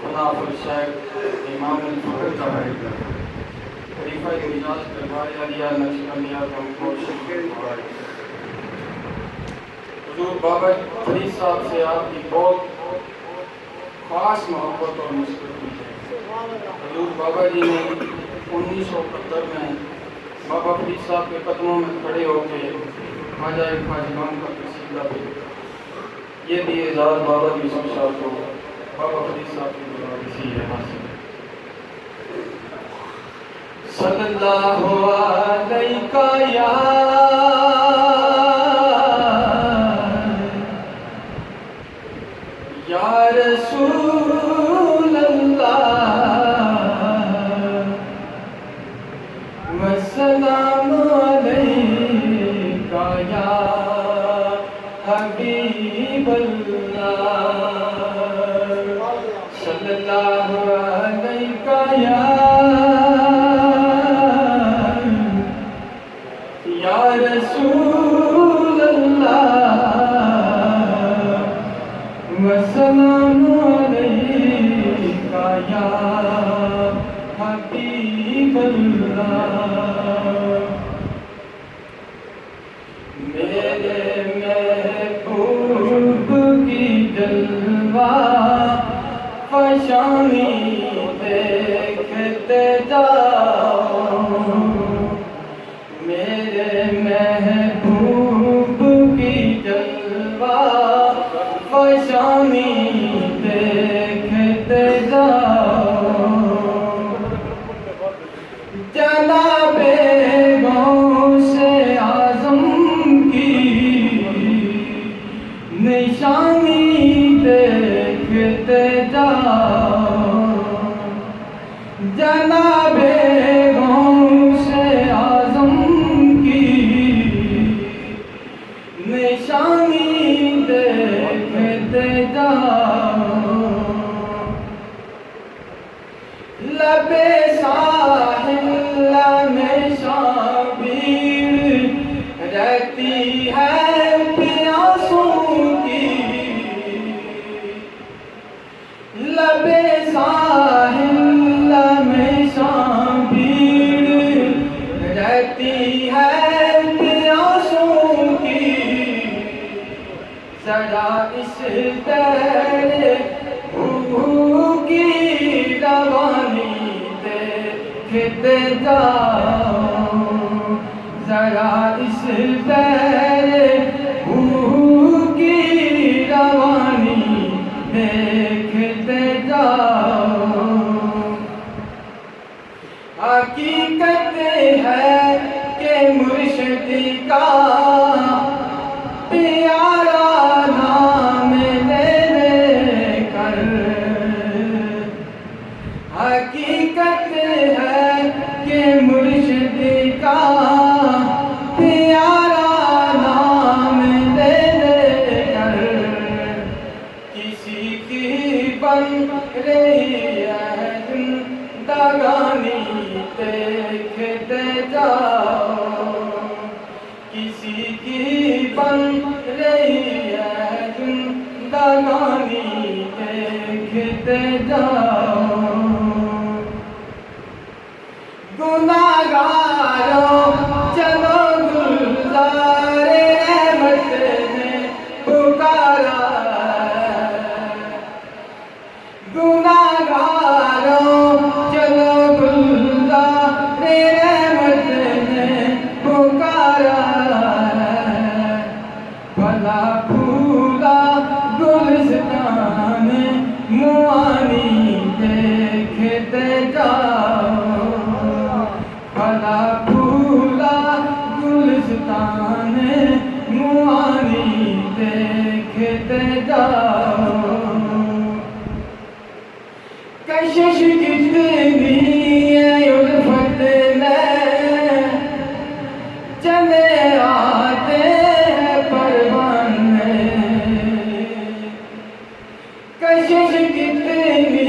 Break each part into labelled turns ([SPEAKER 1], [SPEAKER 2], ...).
[SPEAKER 1] خلاف الشیخ امام الفخر صاحب خلیفہ اعجاز دربار عالیہ نقشبندیہ حضور بابا فرید صاحب سے آپ کی بہت خاص محبت اور مصروفی ہے۔ حضور بابا جی نے 1971 میں بابا فرید صاحب کے قدموں میں کھڑے ہو کے خواجہ خواجگان کا قصیدہ بھی یہ بھی اعزاز بابا یوسف شاہ کو بابا فرید صاحب کی مدارسی ہے حاصل ہے۔ صلی اللہ علیہ یا رسول اللہ والسلام علیکہ یا حبیب اللہ صلی اللہ علیہ یا رسول اللہ والسلام علیکہ یا حبیب اللہ۔ میرے محبوب کی جلوہ فشانی دیکھتے جاؤ، میرے محبوب کی جلوہ فشانی دیکھتے جاؤ، جناب غوث اعظم کی نشانی دیکھتے جاؤ، جناب غوث اعظم کی نشانی دیکھتے جاؤ، لب ساحل میں شبیر رہتی ہے پیاسوں کی، لب ساحل میں شبیر رہتی ہے پیاسوں کی، ذرا اس تیرے کی روانی دیکھتے جاؤ، ذرا اس تیرے کی روانی دیکھتے جاؤ، حقیقت ہے کہ مرشد کا پیارا نام لے کر، حقیقت ہے کہ مرشد کا پیارا نام لے کر کسی کی بن رہی ہے زندگانی دیکھتے جاؤ، کسی کی بن رہی ہے زندگانی دیکھتے جاؤ، گناہگاروں چلو گلزار رحمت نے پکارا، گناہگاروں چلو گلزار رحمت نے پکارا، بھلا پھولا گلستان معانی دیکھتے جاؤ، بھلا پھولا گلستان معانی دیکھتے جاؤ، کشش کتنی ہے الفت میں چلے آتے ہیں پروانے، کشش کتنی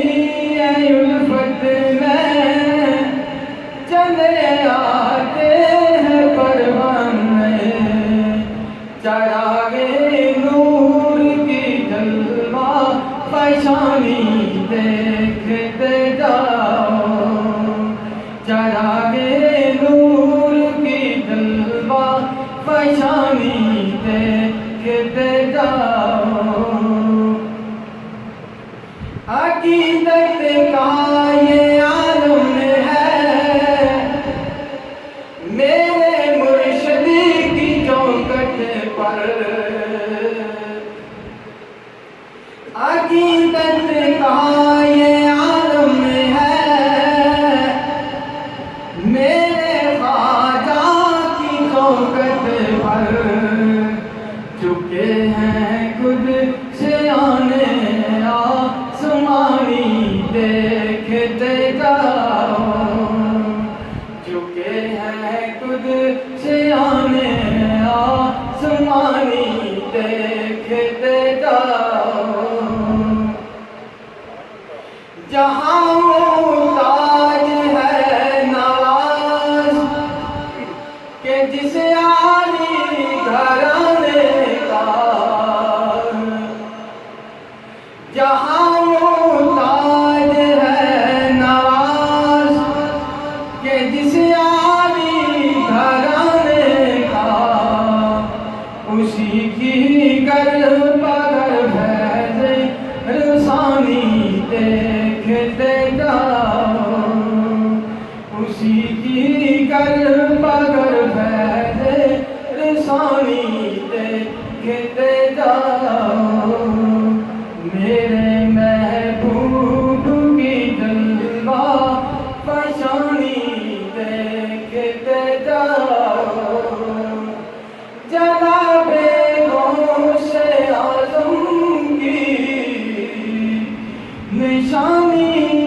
[SPEAKER 1] ہے الفت میں چلے آتے ہیں پروانے، چراغ نور کی جلوہ فشانی دیکھتے جاؤ، چراغے نور کی جلوہ فشانی دیکھتے جاؤ، عقیدت کا یہ عالم ہے میرے مرشد کی چوکھٹ پر، عقیدت کا یہ عالم ہے میرے خواجہ کی چوکھٹ پر، چکے ہیں خود سے آنے آسمانی دیکھتے جاؤ، چکے ہیں خود سے آنے آسمانی دیکھتے جاؤ، جہاں وہ تاج ہے نواز کہ جس عالی گھرانے کا، جہاں وہ تاج ہے نواز کہ جس عالی گھرانے کا، اسی کی گر پگر فیض رسانی دیکھتے جاؤ، اسی کی گر پگر فیض رسانی دیکھتے جاؤ، میرے محبوب کی جلوہ فشانی دیکھتے جاؤ، جناب غوث اعظم کی نشانی